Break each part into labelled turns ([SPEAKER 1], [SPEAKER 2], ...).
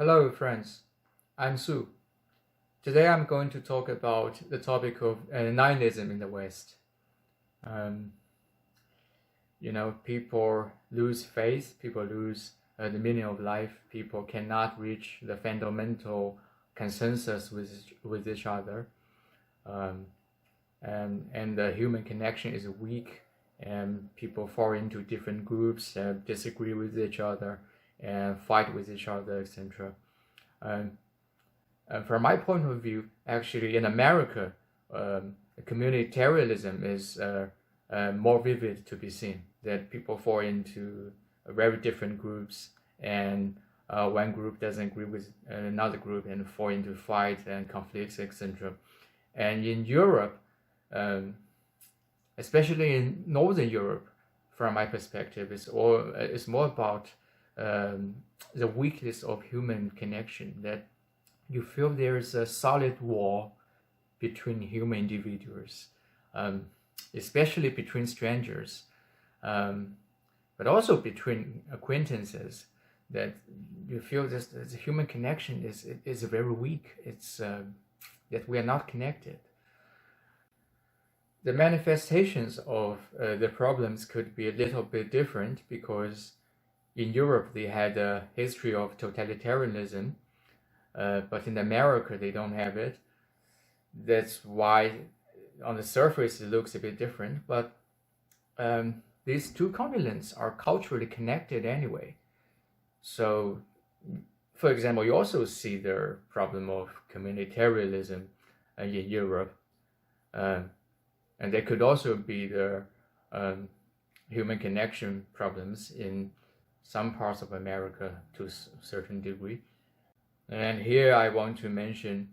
[SPEAKER 1] Hello friends, I'm Su. Today I'm going to talk about the topic of nihilism in the West. People lose faith, people lose the meaning of life, people cannot reach the fundamental consensus with each other, and the human connection is weak, and people fall into different groups and disagree with each other and fight with each other, etc. From my point of view, actually in America, communitarianism is more vivid to be seen, that people fall into very different groups, and one group doesn't agree with another group and fall into fight and conflicts, etc. And in Europe, especially in Northern Europe, from my perspective, it's more about the weakness of human connection, that you feel there is a solid wall between human individuals, especially between strangers, but also between acquaintances, that you feel this the human connection is very weak. It's that we are not connected. The manifestations of the problems could be a little bit different, because in Europe they had a history of totalitarianism, but in America they don't have it. That's why on the surface it looks a bit different, but these two continents are culturally connected anyway. So, for example, you also see the problem of communitarianism in Europe, and there could also be the human connection problems in some parts of America to a certain degree. And here I want to mention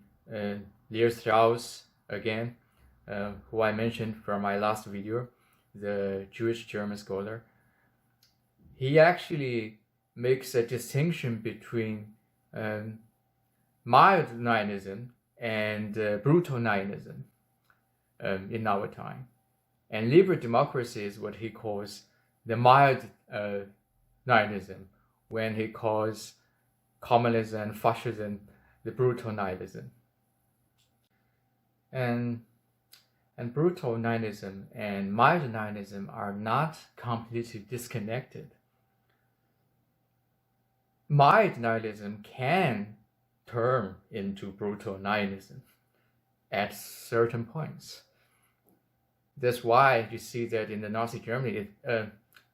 [SPEAKER 1] Leo Strauss again, who I mentioned from my last video, the Jewish German scholar. He actually makes a distinction between mild nihilism and brutal nihilism in our time. And liberal democracy is what he calls the mild nihilism, when he calls communism and fascism the brutal nihilism. And brutal nihilism and mild nihilism are not completely disconnected. Mild nihilism can turn into brutal nihilism at certain points. That's why you see that in the Nazi Germany,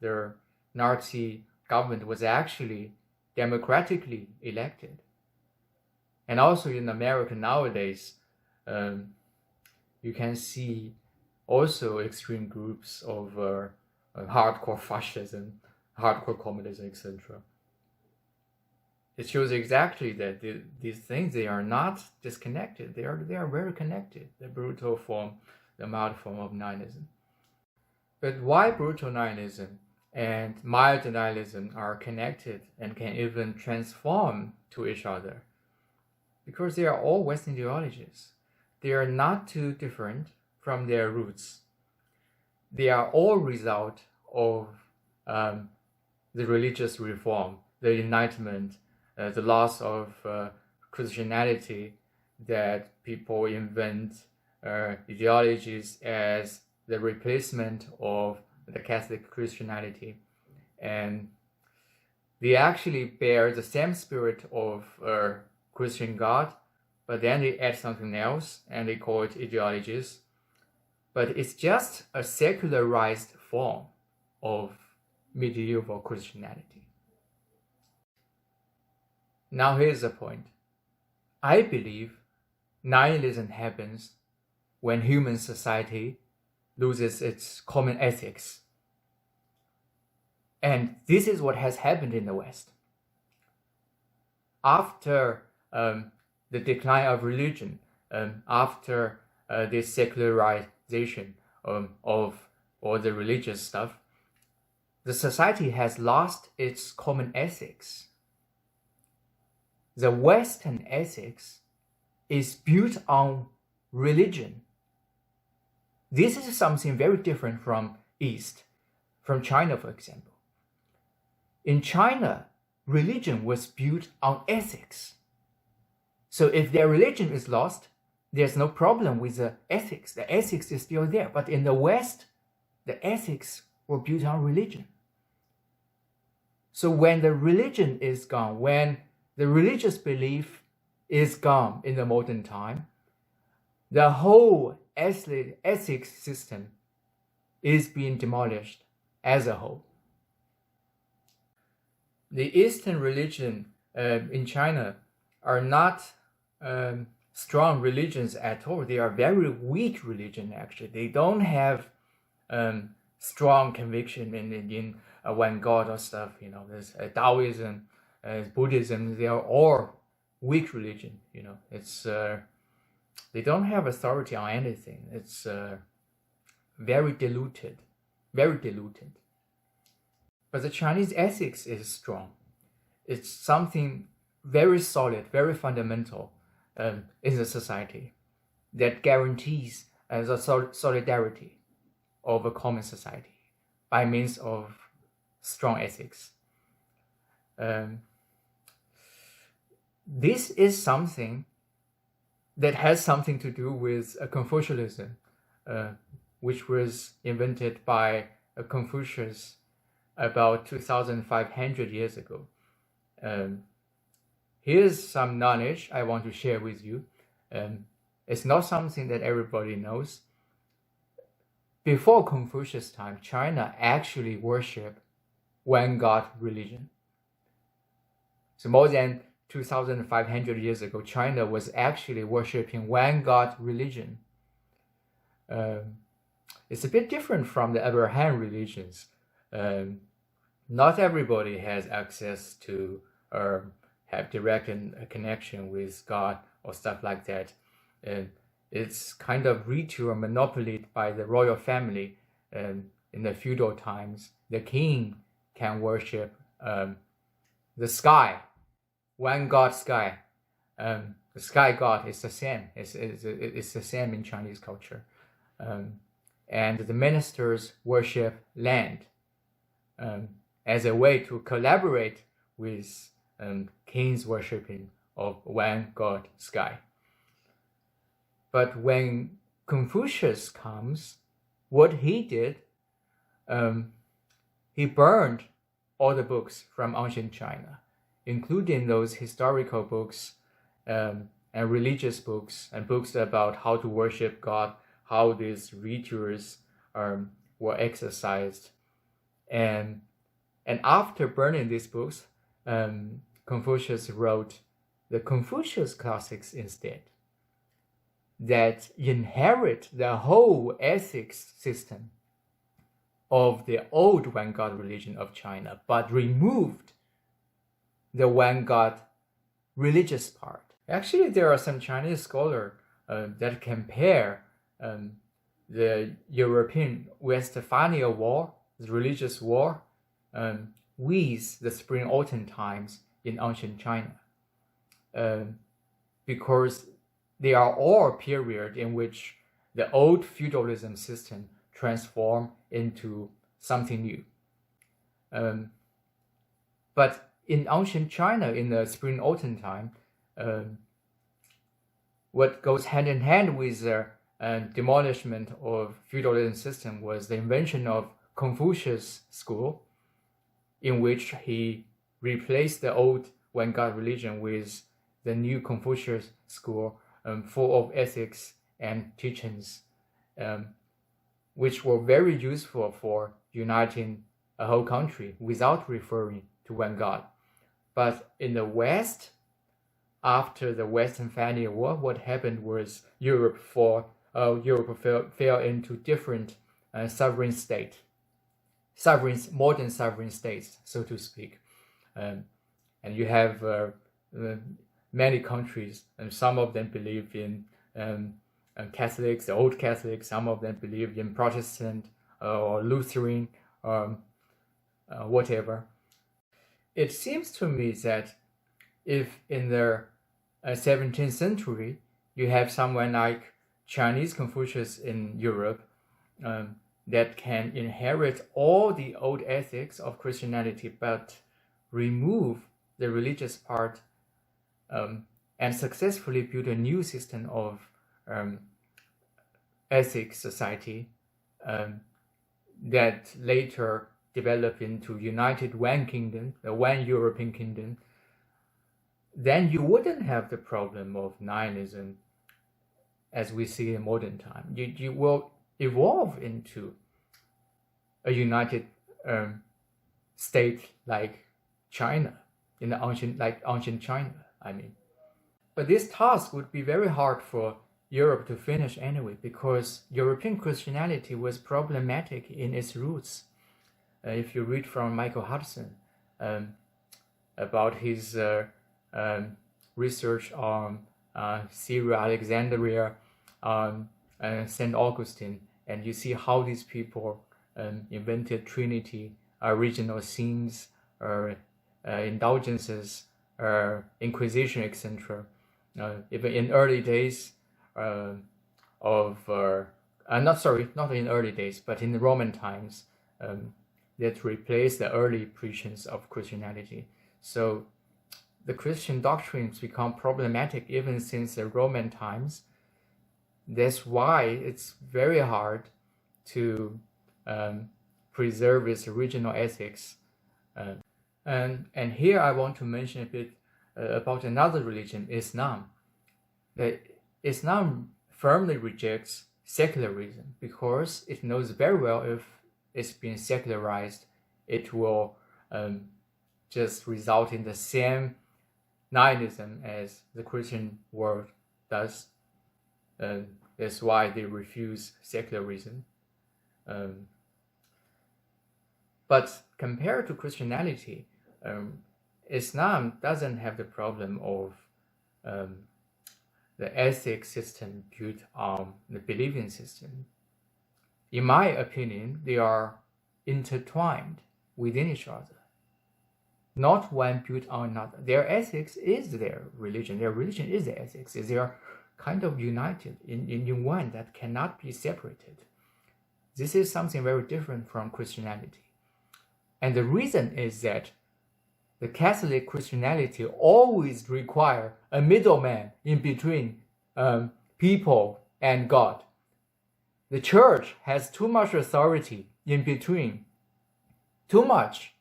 [SPEAKER 1] the Nazi government was actually democratically elected. And also in America nowadays, you can see also extreme groups of hardcore fascism, hardcore communism, etc. It shows exactly that these things, they are not disconnected. They are very connected, the brutal form, the mild form of nihilism. But why brutal nihilism and mild nihilism are connected and can even transform to each other? Because they are all Western ideologies. They are not too different from their roots. They are all result of the religious reform, the Enlightenment, the loss of Christianity, that people invent ideologies as the replacement of the Catholic Christianity, and they actually bear the same spirit of Christian God, but then they add something else and they call it ideologies. But it's just a secularized form of medieval Christianity. Now here's the point. I believe nihilism happens when human society loses its common ethics. And this is what has happened in the West. After the decline of religion, after the secularization of all the religious stuff, the society has lost its common ethics. The Western ethics is built on religion. This is something very different from East, from China, for example. In China, religion was built on ethics. So if their religion is lost, there's no problem with the ethics. The ethics is still there. But in the West, the ethics were built on religion. So when the religion is gone, when the religious belief is gone in the modern time, the whole ethics system is being demolished as a whole. The Eastern religion in China are not strong religions at all. They are very weak religion, actually. They don't have strong conviction in one God or stuff. There's Taoism, Buddhism. They are all weak religion. It's they don't have authority on anything. It's very diluted. But the Chinese ethics is strong. It's something very solid, very fundamental in the society that guarantees the solidarity of a common society by means of strong ethics. This is something that has something to do with Confucianism, which was invented by Confucius about 2,500 years ago. Here's some knowledge I want to share with you. It's not something that everybody knows. Before Confucius' time, China actually worshipped one God religion. So more than 2,500 years ago, China was actually worshipping one God religion. It's a bit different from the Abraham religions. Not everybody has access to or have direct connection with God or stuff like that. It's kind of ritual monopolied by the royal family. In the feudal times, the king can worship the sky, one God sky. The sky god is the same. It's the same in Chinese culture. And the ministers worship land as a way to collaborate with kings worshipping of one God sky. But when Confucius comes, what he did, he burned all the books from ancient China, including those historical books and religious books and books about how to worship God, how these rituals were exercised. And after burning these books, Confucius wrote the Confucius classics instead, that inherit the whole ethics system of the old one God religion of China, but removed the one God religious part. Actually, there are some Chinese scholars that compare the European Westphalia War, the religious war, with the spring-autumn times in ancient China, because they are all period in which the old feudalism system transformed into something new. But in ancient China, in the spring-autumn time, what goes hand in hand with the demolishment of feudalism system was the invention of Confucius school, in which he replaced the old one God religion with the new Confucius school, full of ethics and teachings, which were very useful for uniting a whole country without referring to one God. But in the West, after the Westphalia War, what happened was Europe fell into different modern sovereign states, so to speak. And you have many countries, and some of them believe in Catholics, the old Catholics, some of them believe in Protestant or Lutheran or whatever. It seems to me that if in the 17th century you have someone like Chinese Confucius in Europe that can inherit all the old ethics of Christianity but remove the religious part, and successfully built a new system of ethics society that later developed into United One Kingdom, the One European Kingdom, then you wouldn't have the problem of nihilism as we see in modern time. You will evolve into a united state like China, in the ancient China, I mean. But this task would be very hard for Europe to finish anyway, because European Christianity was problematic in its roots. If you read from Michael Hudson about his research on Syria, Alexandria, and St. Augustine, and you see how these people invented Trinity, original sins, indulgences, Inquisition, etc. Even in early days not in early days, but in the Roman times, that replaced the early preachings of Christianity. So the Christian doctrines become problematic even since the Roman times. That's why it's very hard to preserve its original ethics. And here I want to mention a bit about another religion, Islam. Islam firmly rejects secularism because it knows very well if it's been secularized, it will just result in the same nihilism as the Christian world does. That's why they refuse secularism. But compared to Christianity, Islam doesn't have the problem of the ethics system built on the believing system. In my opinion, they are intertwined within each other, not one built on another. Their ethics is their religion. Their religion is their ethics. They are kind of united in one that cannot be separated. This is something very different from Christianity. And the reason is that the Catholic Christianity always require a middleman in between people and God. The church has too much authority in between, too much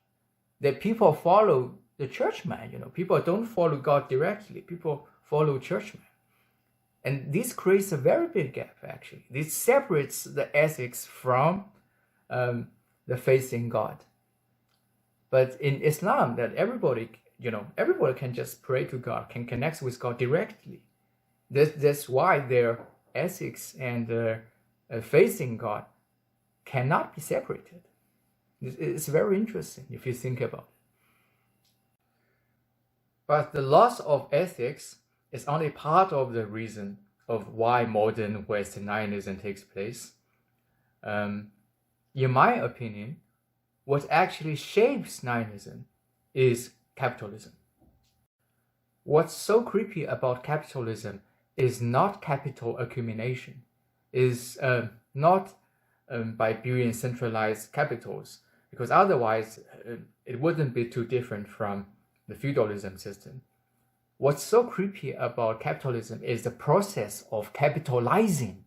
[SPEAKER 1] that people follow the churchman. People don't follow God directly. People follow churchman. And this creates a very big gap, actually. This separates the ethics from the faith in God. But in Islam, that everybody can just pray to God, can connect with God directly. That's why their ethics and faith in God cannot be separated. It's very interesting if you think about it. But the loss of ethics is only part of the reason of why modern Western nihilism takes place. In my opinion, what actually shapes nihilism is capitalism. What's so creepy about capitalism is not capital accumulation, is not by building centralized capitals, because otherwise it wouldn't be too different from the feudalism system. What's so creepy about capitalism is the process of capitalizing,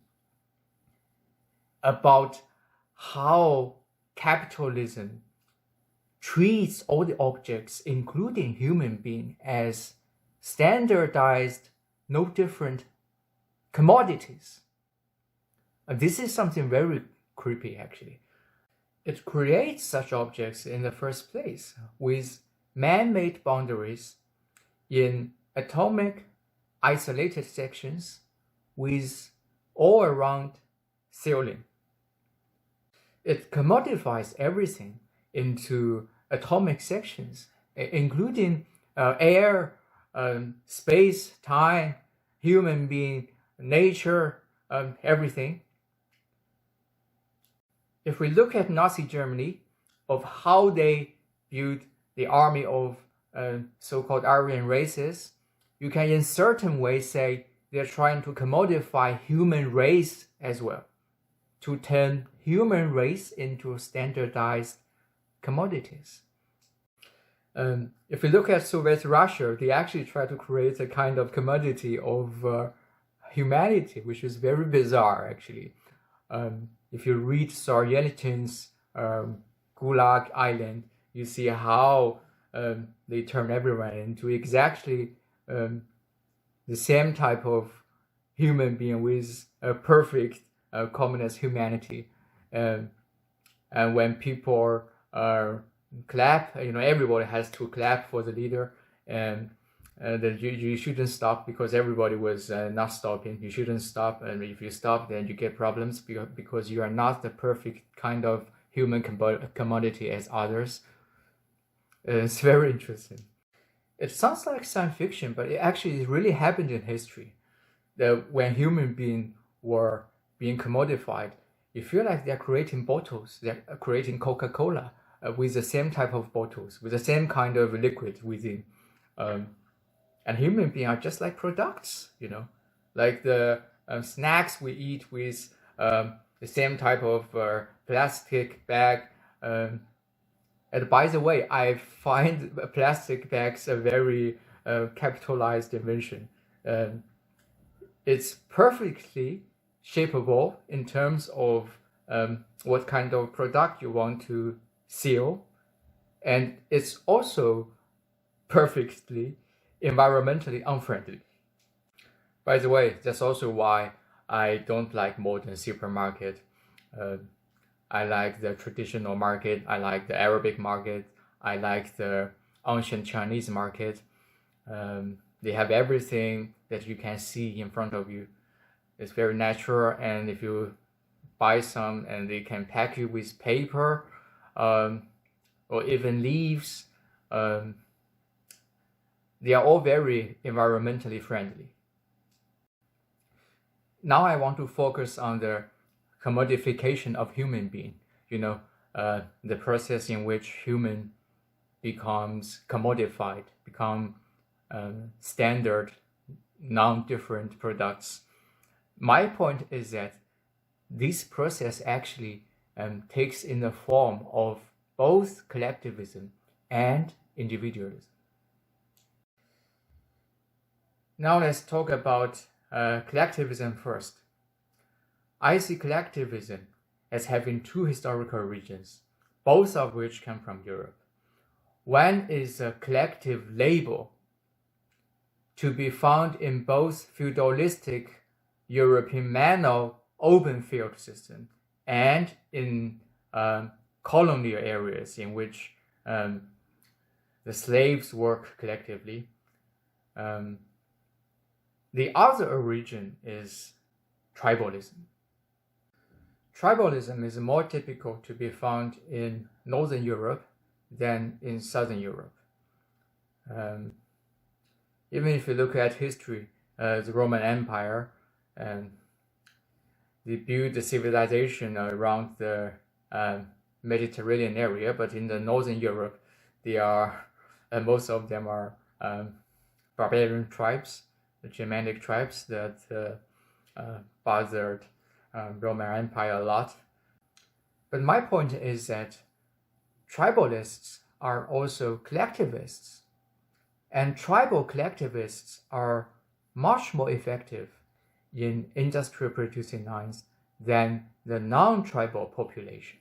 [SPEAKER 1] about how capitalism treats all the objects, including human beings, as standardized, no different commodities. This is something very creepy, actually. It creates such objects in the first place with man-made boundaries in atomic, isolated sections with all-around ceiling. It commodifies everything into atomic sections, including air, space, time, human being, nature, everything. If we look at Nazi Germany, of how they built the army of so-called Aryan races, you can in certain ways say they're trying to commodify human race as well, to turn human race into standardized commodities. If you look at Soviet Russia, they actually try to create a kind of commodity of humanity, which is very bizarre, actually. If you read Solzhenitsyn's Gulag Island, you see how they turn everyone into exactly the same type of human being with a perfect communist humanity. And when people clap, everybody has to clap for the leader, and that you shouldn't stop because everybody was not stopping. You shouldn't stop, and if you stop, then you get problems because you are not the perfect kind of human commodity as others. It's very interesting. It sounds like science fiction, but it actually really happened in history. That when human beings were being commodified, you feel like they're creating bottles, they're creating Coca-Cola with the same type of bottles, with the same kind of liquid within. And human beings are just like products, like the snacks we eat with the same type of plastic bag. And by the way, I find plastic bags a very capitalized invention. It's perfectly shapeable in terms of what kind of product you want to seal, and it's also perfectly environmentally unfriendly. By the way, that's also why I don't like modern supermarket. I like the traditional market. I like the Arabic market. I like the ancient Chinese market. They have everything that you can see in front of you. It's very natural, and if you buy some, and they can pack you with paper or even leaves, they are all very environmentally friendly. Now I want to focus on the commodification of human being, the process in which human becomes commodified, become standard, non-different products. My point is that this process actually takes in the form of both collectivism and individualism. Now let's talk about collectivism first. I see collectivism as having two historical origins, both of which come from Europe. One is a collective label to be found in both feudalistic European manual open field system and in colonial areas in which the slaves work collectively. The other origin is tribalism. Tribalism is more typical to be found in Northern Europe than in Southern Europe. Even if you look at history, the Roman Empire, they built the civilization around the Mediterranean area, but in the Northern Europe, most of them are barbarian tribes, the Germanic tribes that bothered Roman Empire a lot. But my point is that tribalists are also collectivists, and tribal collectivists are much more effective in industrial producing lines than the non-tribal population.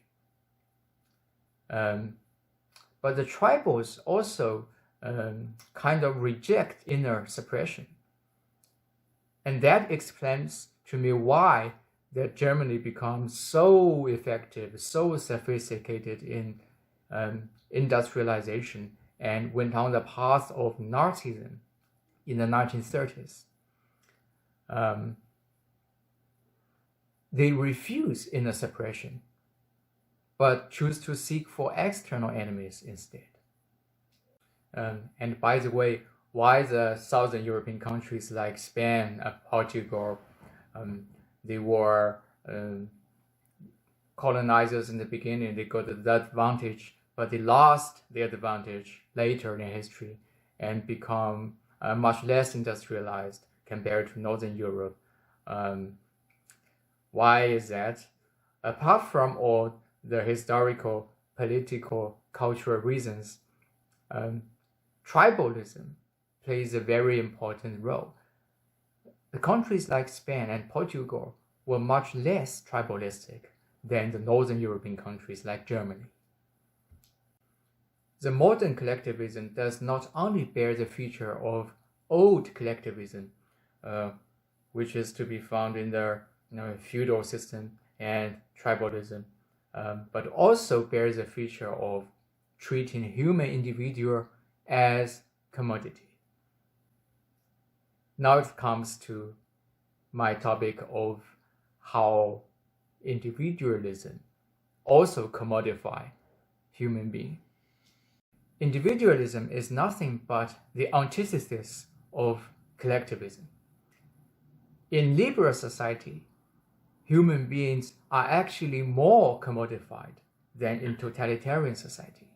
[SPEAKER 1] But the tribals also kind of reject inner suppression. And that explains to me why that Germany becomes so effective, so sophisticated in industrialization and went on the path of Nazism in the 1930s. They refuse inner suppression, but choose to seek for external enemies instead. And by the way, why the Southern European countries like Spain, Portugal, they were colonizers in the beginning, they got that advantage, but they lost the advantage later in history and become much less industrialized compared to Northern Europe. Why is that? Apart from all the historical, political, cultural reasons, tribalism plays a very important role. The countries like Spain and Portugal were much less tribalistic than the Northern European countries like Germany. The modern collectivism does not only bear the feature of old collectivism, which is to be found in the feudal system and tribalism, but also bears the feature of treating human individual as commodity. Now it comes to my topic of how individualism also commodify human being. Individualism is nothing but the antithesis of collectivism. In liberal society, human beings are actually more commodified than in totalitarian society.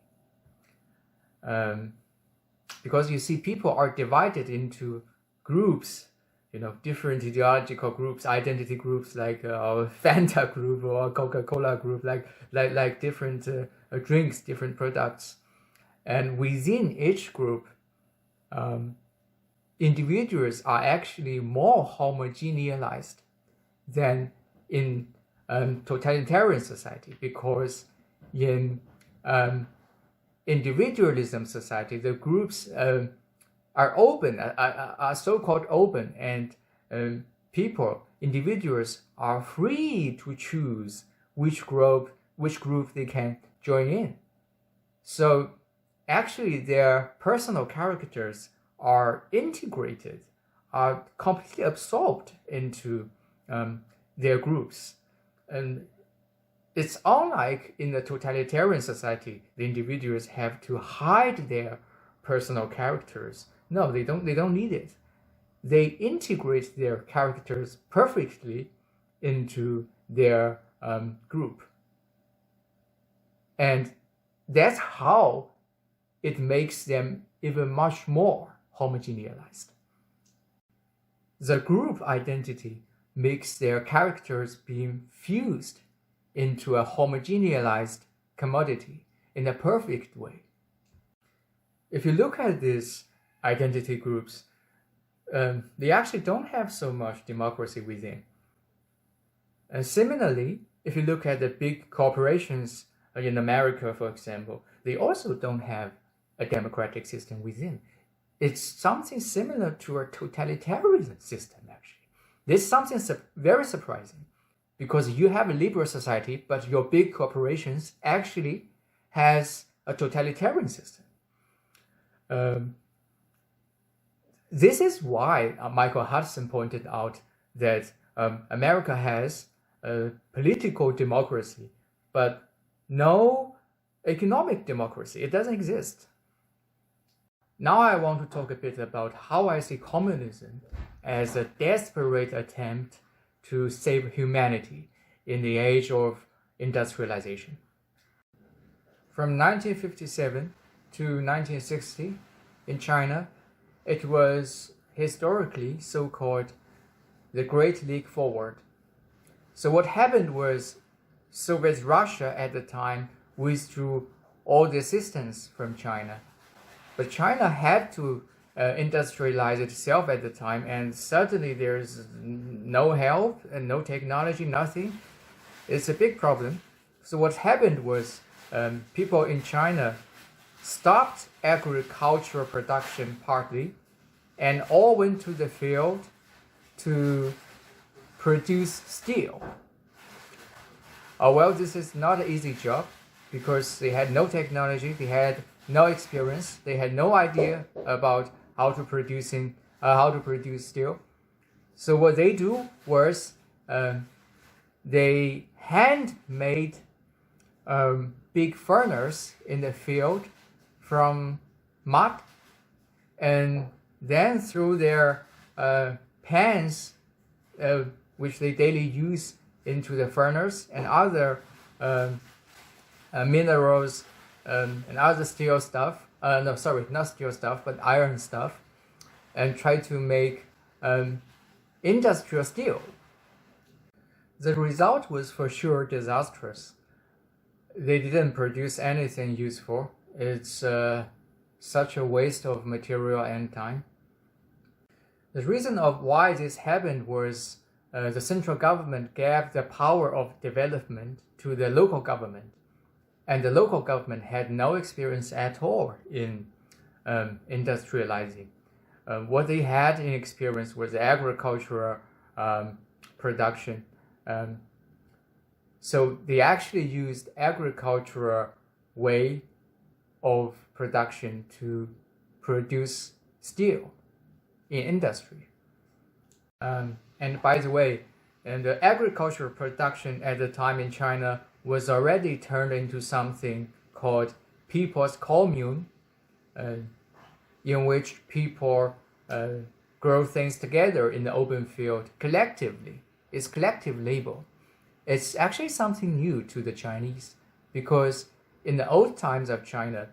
[SPEAKER 1] Because you see, people are divided into groups, different ideological groups, identity groups, like Fanta group or Coca-Cola group, like different drinks, different products. And within each group, individuals are actually more homogeneized than in totalitarian society, because in individualism society, the groups are open, are so-called open, and individuals are free to choose which group they can join in. So actually their personal characters are integrated, are completely absorbed into their groups. And it's unlike in the totalitarian society, the individuals have to hide their personal characters. No, they don't need it. They integrate their characters perfectly into their group. And that's how it makes them even much more homogeneized. The group identity makes their characters being fused into a homogeneized commodity in a perfect way. If you look at these identity groups, they actually don't have so much democracy within. And similarly, if you look at the big corporations in America, for example, they also don't have a democratic system within. It's something similar to a totalitarian system, actually. This is something very surprising, because you have a liberal society, but your big corporations actually has a totalitarian system. This is why Michael Hudson pointed out that America has a political democracy, but no economic democracy. It doesn't exist. Now I want to talk a bit about how I see communism as a desperate attempt to save humanity in the age of industrialization. From 1957 to 1960 in China, it was historically so-called the Great Leap Forward. So what happened was Soviet Russia at the time withdrew all the assistance from China. But China had to industrialize itself at the time, and suddenly there's no help and no technology, nothing. It's a big problem. So what happened was people in China stopped agricultural production partly and all went to the field to produce steel. Well, this is not an easy job because they had no technology, they had no experience, they had no idea about how to produce steel. So what they do was they hand-made big furnace in the field from mud, and then through their pans, which they daily use, into the furnace and other minerals and other steel stuff. No, sorry, not steel stuff, but iron stuff, and try to make industrial steel. The result was for sure disastrous. They didn't produce anything useful. It's such a waste of material and time? The reason of why this happened was the central government gave the power of development to the local government, and the local government had no experience at all in industrializing. What they had in experience was agricultural production. So they actually used agricultural way of production to produce steel in industry. And by the way, the agricultural production at the time in China was already turned into something called people's commune, in which people grow things together in the open field collectively. It's collective labor. It's actually something new to the Chinese, because in the old times of China,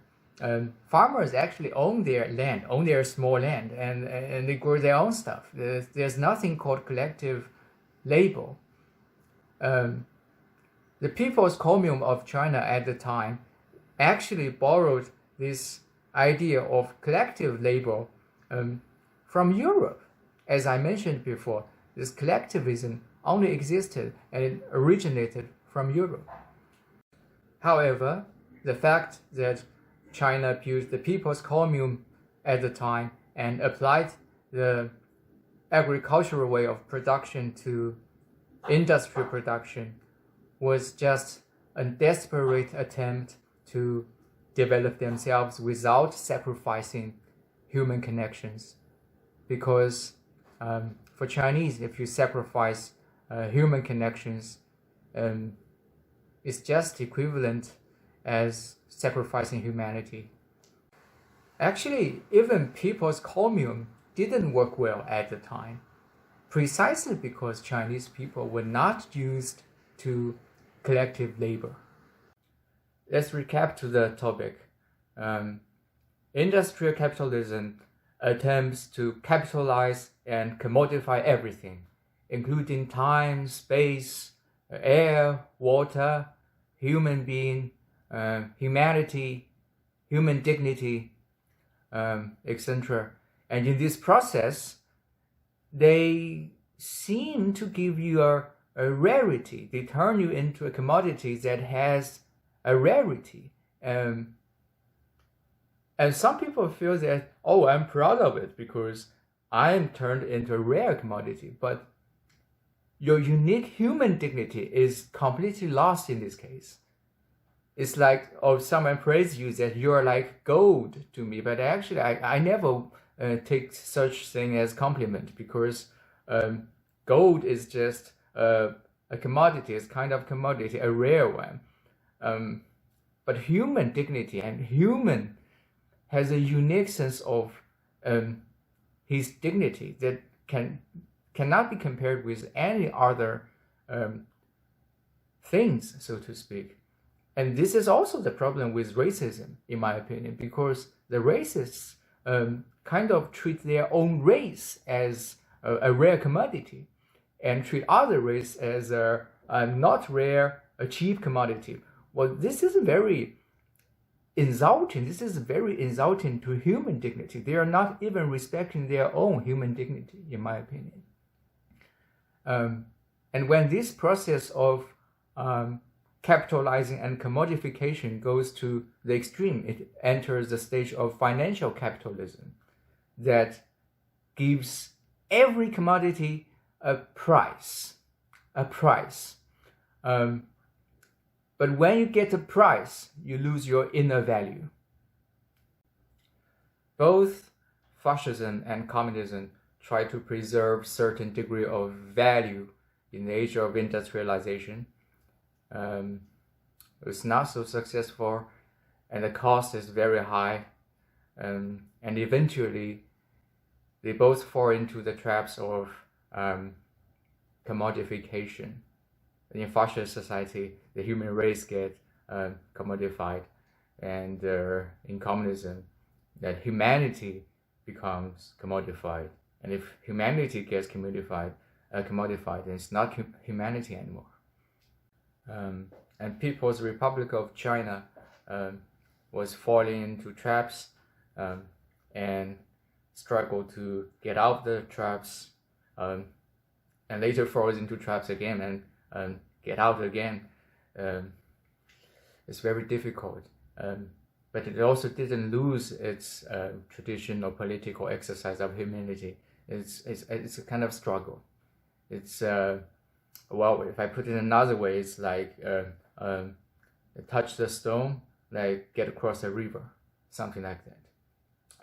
[SPEAKER 1] farmers actually own their land, own their small land, and they grow their own stuff. There's nothing called collective labor. The People's Commune of China at the time actually borrowed this idea of collective labor from Europe. As I mentioned before, this collectivism only existed and it originated from Europe. However, the fact that China built the People's Commune at the time and applied the agricultural way of production to industrial production was just a desperate attempt to develop themselves without sacrificing human connections. Because for Chinese, if you sacrifice human connections, it's just equivalent as sacrificing humanity. Actually, even People's Commune didn't work well at the time, precisely because Chinese people were not used to collective labor. Let's recap to the topic. Industrial capitalism attempts to capitalize and commodify everything, including time, space, air, water, human being, humanity, human dignity, etc. And in this process, they seem to give you a rarity. They turn you into a commodity that has a rarity. And some people feel that, oh, I'm proud of it because I'm turned into a rare commodity. But your unique human dignity is completely lost in this case. It's like, oh, someone praise you that you're like gold to me, but actually I never take such thing as compliment, because gold is just a commodity, it's kind of commodity, a rare one. But human dignity and human has a unique sense of his dignity that cannot be compared with any other things, so to speak. And this is also the problem with racism, in my opinion, because the racists kind of treat their own race as a rare commodity and treat other race as a not rare, a cheap commodity. Well, this is very insulting. This is very insulting to human dignity. They are not even respecting their own human dignity, in my opinion. And when this process of capitalizing and commodification goes to the extreme, it enters the stage of financial capitalism that gives every commodity a price. But when you get a price, you lose your inner value. Both fascism and communism try to preserve certain degree of value in the age of industrialization. It's not so successful, and the cost is very high, and eventually they both fall into the traps of commodification. In fascist society, the human race gets commodified, and in communism, that humanity becomes commodified. And if humanity gets commodified, then it's not humanity anymore. And People's Republic of China was falling into traps and struggle to get out of the traps, and later falls into traps again and get out again. It's very difficult, but it also didn't lose its traditional political exercise of humanity. It's a kind of struggle. It's well, if I put it another way, it's like touch the stone, like get across a river, something like that.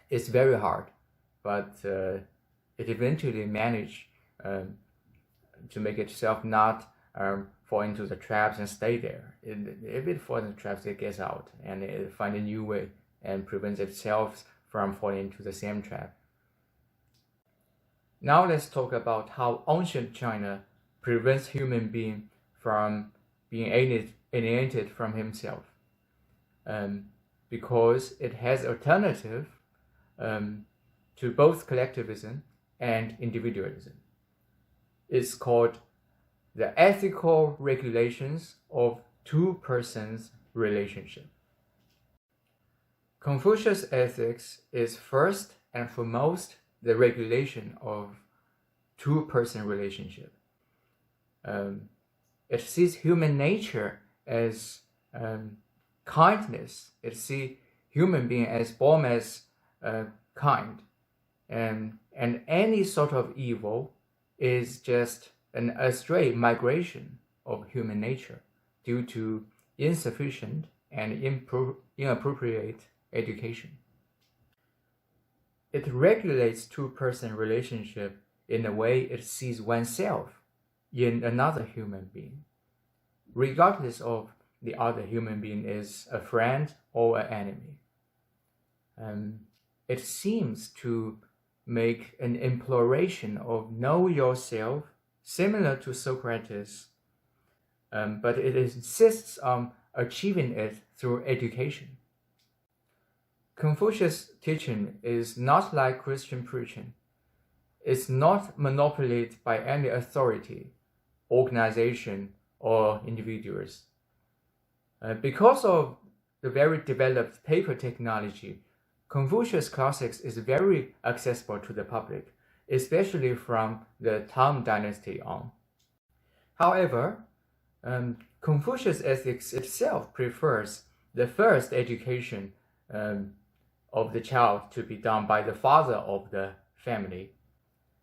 [SPEAKER 1] It's very hard, but it eventually managed to make itself not fall into the traps and stay there. If it falls into traps, it gets out and it finds a new way and prevents itself from falling into the same trap. Now let's talk about how ancient China prevents human being from being alienated from himself, because it has alternative to both collectivism and individualism. It's called the ethical regulations of two persons relationship. Confucius ethics is first and foremost the regulation of two-person relationship. It sees human nature as kindness. It sees human being as born as kind, and any sort of evil is just an astray migration of human nature due to insufficient and inappropriate education. It regulates two-person relationship in a way it sees oneself in another human being, regardless of the other human being is a friend or an enemy. It seems to make an imploration of know yourself similar to Socrates, but it insists on achieving it through education. Confucius' teaching is not like Christian preaching. It's not monopolized by any authority, organization, or individuals. Because of the very developed paper technology, Confucius classics is very accessible to the public, especially from the Tang Dynasty on. However, Confucius ethics itself prefers the first education of the child to be done by the father of the family,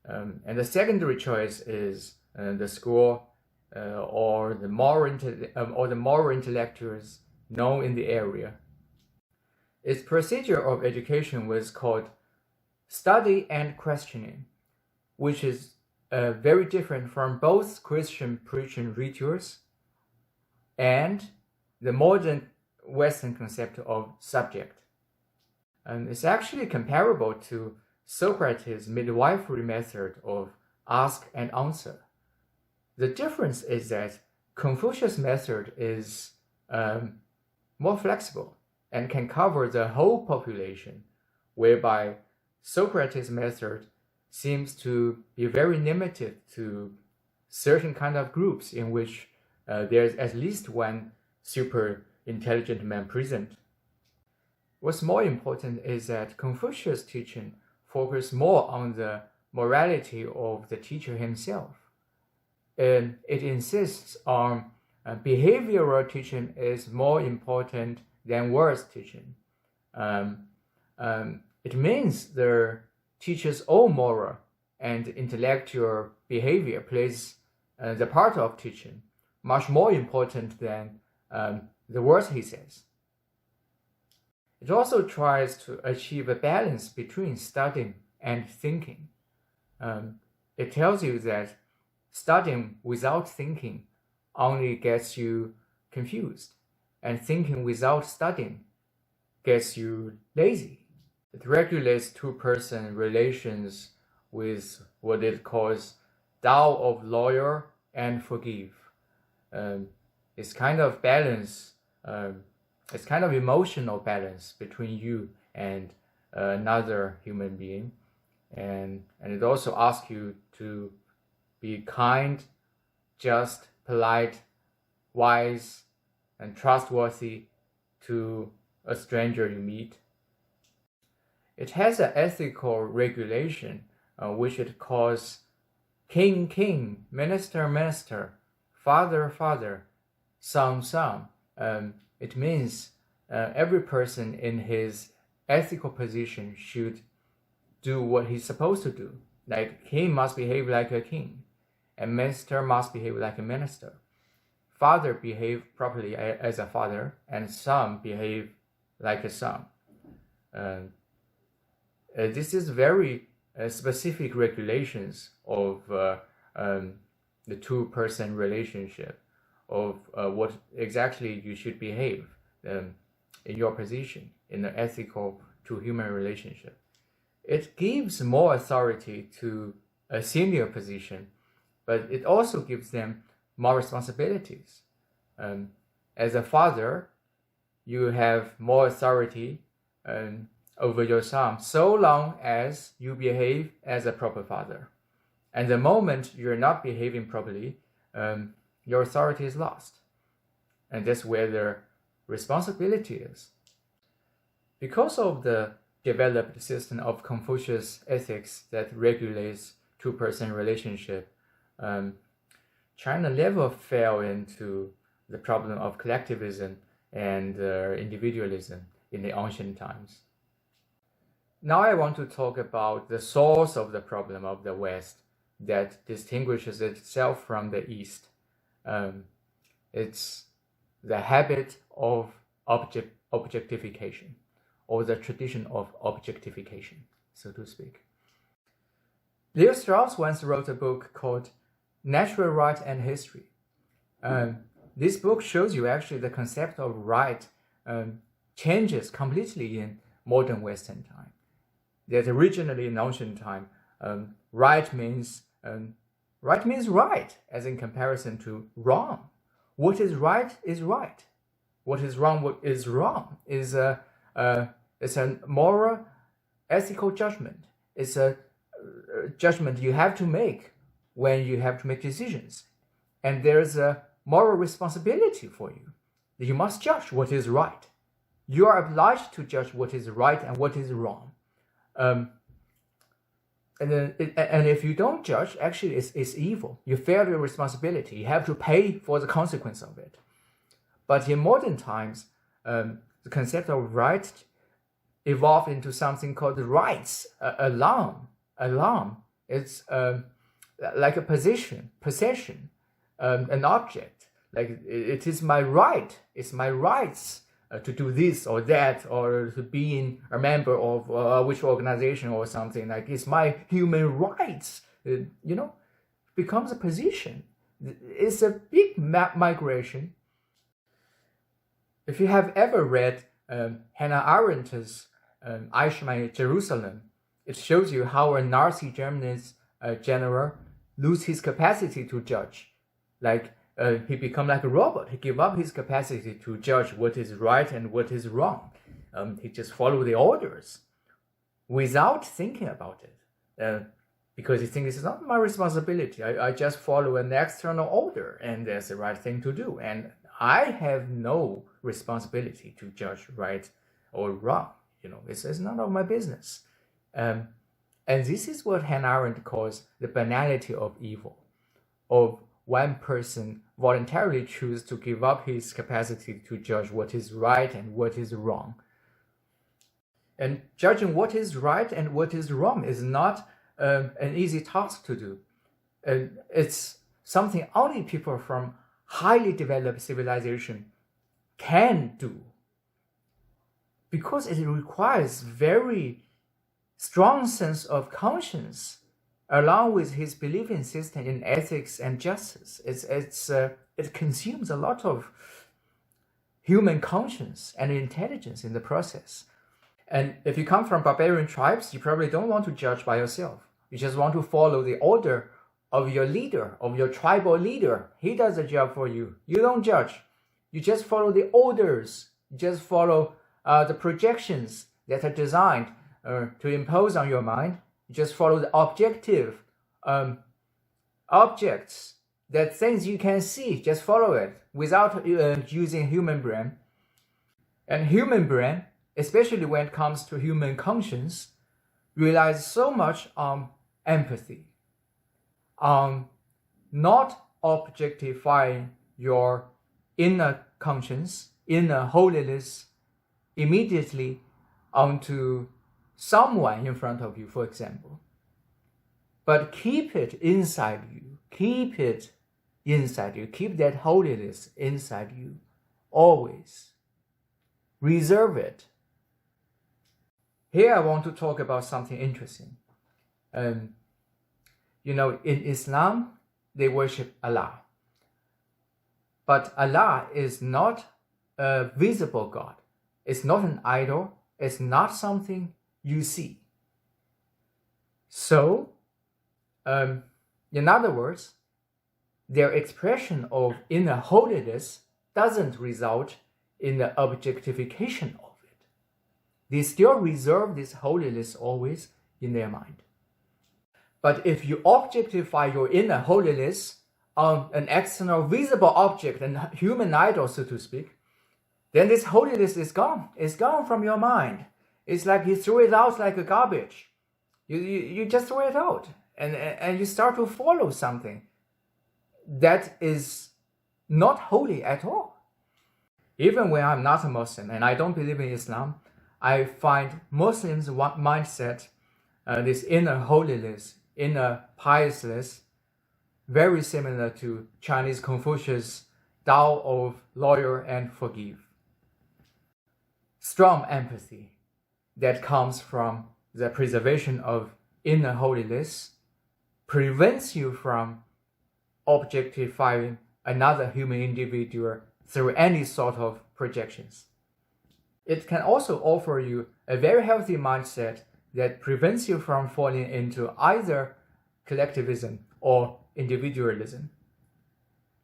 [SPEAKER 1] and the secondary choice is the school or the moral intellectuals known in the area. Its procedure of education was called study and questioning, which is very different from both Christian preaching rituals and the modern Western concept of subject. And it's actually comparable to Socrates' midwifery method of ask and answer. The difference is that Confucius' method is more flexible and can cover the whole population, whereby Socrates' method seems to be very limited to certain kind of groups in which there's at least one super intelligent man present. What's more important is that Confucius' teaching focuses more on the morality of the teacher himself. And it insists on behavioral teaching is more important than words teaching. It means the teacher's own moral and intellectual behavior plays the part of teaching, much more important than the words he says. It also tries to achieve a balance between studying and thinking. It tells you that studying without thinking only gets you confused, and thinking without studying gets you lazy. It regulates two-person relations with what it calls Tao of loyal and forgive. It's kind of balance. It's kind of emotional balance between you and another human being, and it also asks you to be kind, just, polite, wise, and trustworthy to a stranger you meet. it has an ethical regulation which it calls king, king, minister, minister, father, father, son, son. It means every person in his ethical position should do what he's supposed to do. Like king must behave like a king, and minister must behave like a minister. Father behave properly as a father, and son behave like a son. This is very specific regulations of the two-person relationship, of what exactly you should behave in your position in the ethical to human relationship. It gives more authority to a senior position, but it also gives them more responsibilities. As a father, you have more authority over your son so long as you behave as a proper father. And the moment you're not behaving properly, your authority is lost. And that's where the responsibility is. Because of the developed system of Confucius ethics that regulates two-person relationship, China never fell into the problem of collectivism and individualism in the ancient times. Now I want to talk about the source of the problem of the West that distinguishes itself from the East. It's the habit of objectification, or the tradition of objectification, so to speak. Leo Strauss once wrote a book called Natural Right and History. This book shows you actually the concept of right changes completely in modern Western time. That originally in ancient time, right means right, as in comparison to wrong. What is right is right. What is wrong is wrong. It's a moral, ethical judgment. It's a judgment you have to make when you have to make decisions. And there's a moral responsibility for you. You must judge what is right. You are obliged to judge what is right and what is wrong. And if you don't judge, actually it's evil. You fail your responsibility. You have to pay for the consequence of it. But in modern times, the concept of right evolved into something called rights, alarm. It's like a possession, an object. Like it is my right. It's my rights to do this or that, or to be a member of which organization or something. Like it's my human rights. Becomes a position. It's a big migration. If you have ever read Hannah Arendt's Eichmann Jerusalem, it shows you how a Nazi Germany's general lose his capacity to judge. Like he become like a robot. He give up his capacity to judge what is right and what is wrong. He just follow the orders without thinking about it. Because he thinks it's not my responsibility. I just follow an external order and that's the right thing to do. And I have no responsibility to judge right or wrong. It's none of my business. And this is what Hannah Arendt calls the banality of evil, of one person voluntarily choose to give up his capacity to judge what is right and what is wrong. And judging what is right and what is wrong is not an easy task to do. It's something only people from highly developed civilization can do, because it requires very strong sense of conscience along with his believing system in ethics and justice. It consumes a lot of human conscience and intelligence in the process. And if you come from barbarian tribes, you probably don't want to judge by yourself. You just want to follow the order of your leader, of your tribal leader. He does the job for you. You don't judge. You just follow the orders. You just follow the projections that are designed to impose on your mind. You just follow the objective objects, that things you can see. Just follow it without using human brain. And human brain especially when it comes to human conscience, relies so much on empathy, on not objectifying your inner conscience, inner holiness immediately onto someone in front of you, for example, but keep it inside you, keep that holiness inside you, always. Reserve it. Here I want to talk about something interesting. In Islam, they worship Allah. But Allah is not a visible God. It's not an idol. It's not something you see. So, in other words, their expression of inner holiness doesn't result in the objectification of it. They still reserve this holiness always in their mind. But if you objectify your inner holiness on an external visible object, a human idol, so to speak, then this holiness is gone. It's gone from your mind. It's like you throw it out like a garbage. You just throw it out and you start to follow something that is not holy at all. Even when I'm not a Muslim and I don't believe in Islam, I find Muslims' mindset, this inner holiness, inner piousness, very similar to Chinese Confucius' Tao of loyal and forgive. Strong empathy that comes from the preservation of inner holiness prevents you from objectifying another human individual through any sort of projections. It can also offer you a very healthy mindset that prevents you from falling into either collectivism or individualism,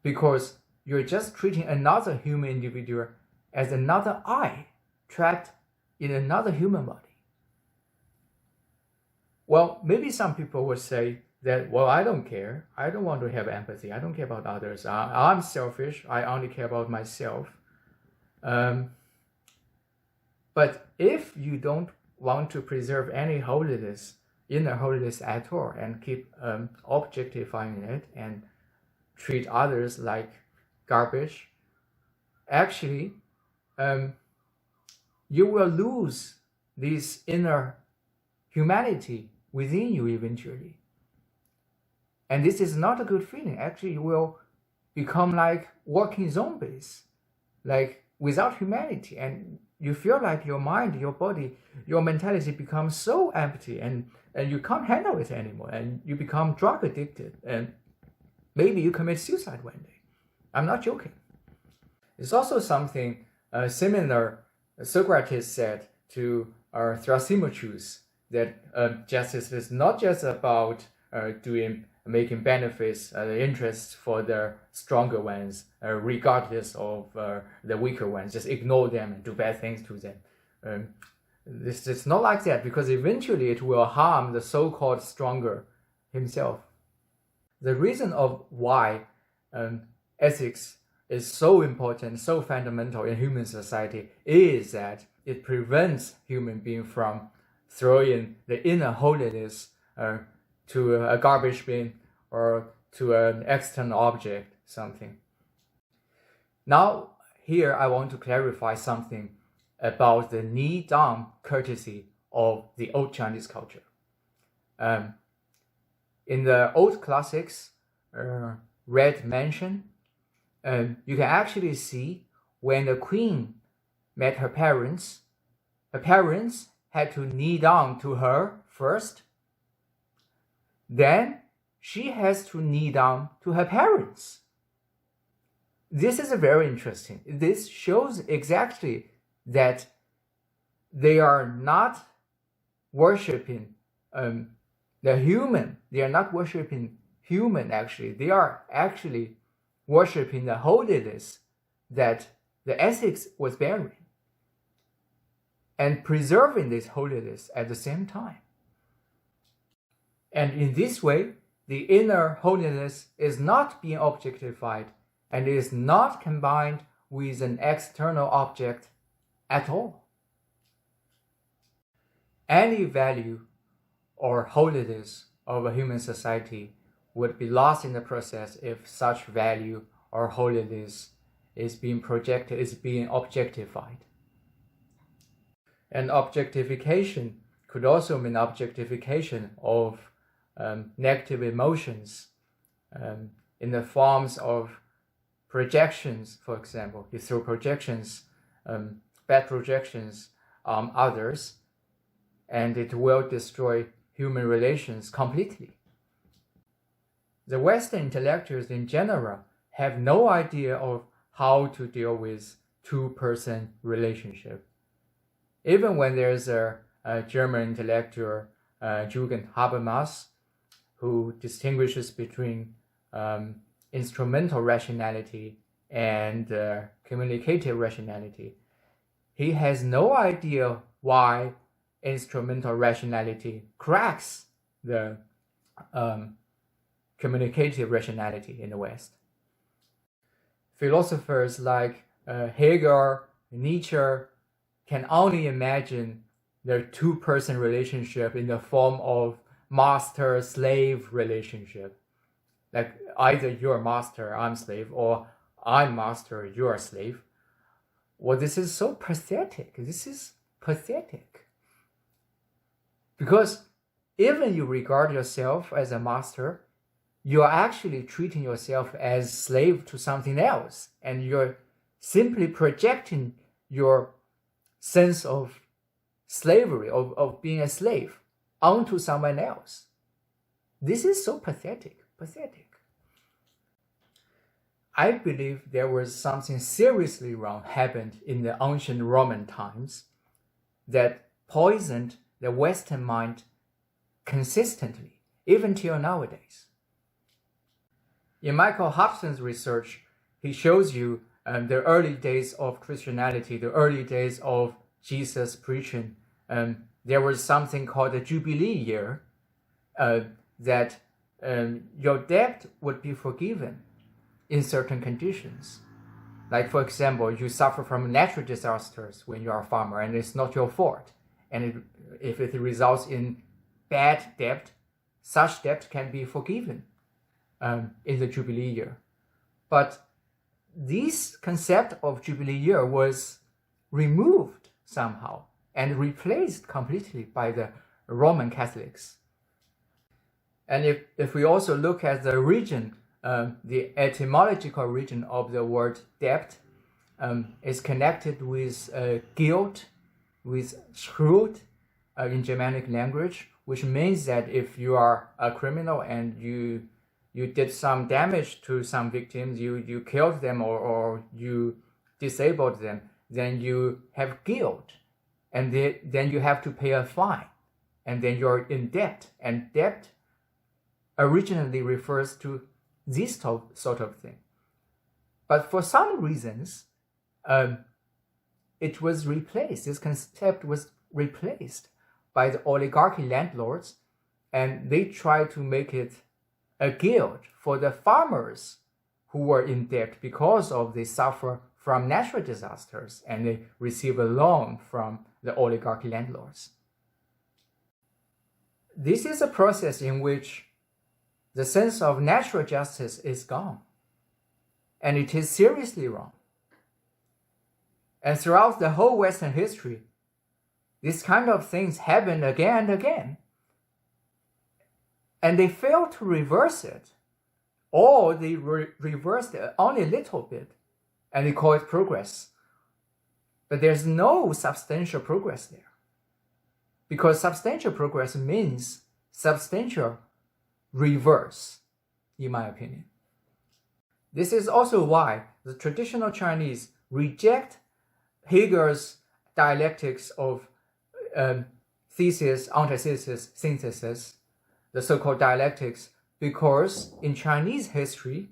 [SPEAKER 1] because you're just treating another human individual as another I trapped in another human body. Well, maybe some people would say that, well, I don't care. I don't want to have empathy. I don't care about others. I'm selfish. I only care about myself. But if you don't want to preserve any holiness, inner holiness at all, and keep objectifying it and treat others like garbage, actually, you will lose this inner humanity within you eventually. And this is not a good feeling. Actually, you will become like walking zombies, like without humanity. And you feel like your mind, your body, your mentality becomes so empty and you can't handle it anymore. And you become drug addicted. And maybe you commit suicide one day. I'm not joking. It's also something similar Socrates said to Thrasymachus, that justice is not just about making benefits, the interests for the stronger ones, regardless of the weaker ones. Just ignore them and do bad things to them. This is not like that, because eventually it will harm the so-called stronger himself. The reason of why ethics is so important, so fundamental in human society, is that it prevents human beings from throwing the inner holiness to a garbage bin or to an external object, something. Now, here I want to clarify something about the knee-down courtesy of the old Chinese culture. In the old classics, Red Mansion, you can actually see when the queen met her parents had to kneel down to her first. Then she has to kneel down to her parents. This is very interesting. This shows exactly that they are not worshipping the human. They are not worshipping human, actually. They are actually worshipping the holiness that the ethics was bearing, and preserving this holiness at the same time. And in this way, the inner holiness is not being objectified and is not combined with an external object at all. any value or holiness of a human society would be lost in the process if such value or holiness is being projected, is being objectified. And objectification could also mean objectification of negative emotions in the forms of projections, for example. You throw projections, bad projections on others, and it will destroy human relations completely. The Western intellectuals in general have no idea of how to deal with two-person relationship. Even when there's a German intellectual, Jürgen Habermas, who distinguishes between instrumental rationality and communicative rationality, he has no idea why instrumental rationality cracks the communicative rationality in the West. Philosophers like Hegel, Nietzsche can only imagine their two-person relationship in the form of master-slave relationship. Like either you're master, I'm slave, or I'm master, you're a slave. Well, this is so pathetic. This is pathetic. Because even you regard yourself as a master, you are actually treating yourself as slave to something else, and you're simply projecting your sense of slavery, of being a slave, onto someone else. This is so pathetic. I believe there was something seriously wrong happened in the ancient Roman times that poisoned the Western mind consistently, even till nowadays. In Michael Hobson's research, he shows you the early days of Christianity, the early days of Jesus preaching. There was something called the Jubilee year, that your debt would be forgiven in certain conditions. Like, for example, you suffer from natural disasters when you are a farmer and it's not your fault. And if it results in bad debt, such debt can be forgiven in the Jubilee year. But this concept of Jubilee year was removed somehow and replaced completely by the Roman Catholics. And if we also look at the origin, the etymological origin of the word debt is connected with guilt, with Schuld in Germanic language, which means that if you are a criminal and you did some damage to some victims, you killed them or you disabled them, then you have guilt, and then you have to pay a fine, and then you're in debt. And debt originally refers to this sort of thing. But for some reasons, it was replaced. This concept was replaced by the oligarchy landlords, and they tried to make it a guilt for the farmers who were in debt because they suffer from natural disasters and they receive a loan from the oligarchy landlords. This is a process in which the sense of natural justice is gone, and it is seriously wrong. And throughout the whole Western history, these kind of things happen again and again. And they fail to reverse it, or they reversed it only a little bit, and they call it progress. But there's no substantial progress there, because substantial progress means substantial reverse, in my opinion. This is also why the traditional Chinese reject Hegel's dialectics of thesis, antithesis, synthesis, the so-called dialectics, because in Chinese history,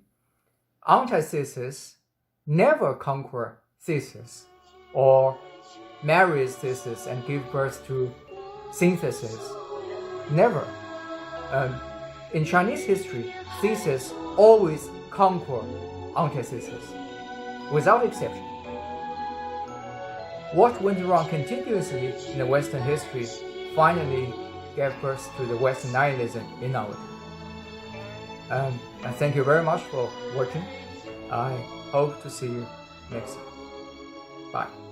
[SPEAKER 1] antithesis never conquer thesis or marries thesis and give birth to synthesis. Never. In Chinese history, thesis always conquer antithesis, without exception. What went wrong continuously in the Western history finally gave birth to the Western nihilism in our time. And thank you very much for watching. I hope to see you next time. Bye.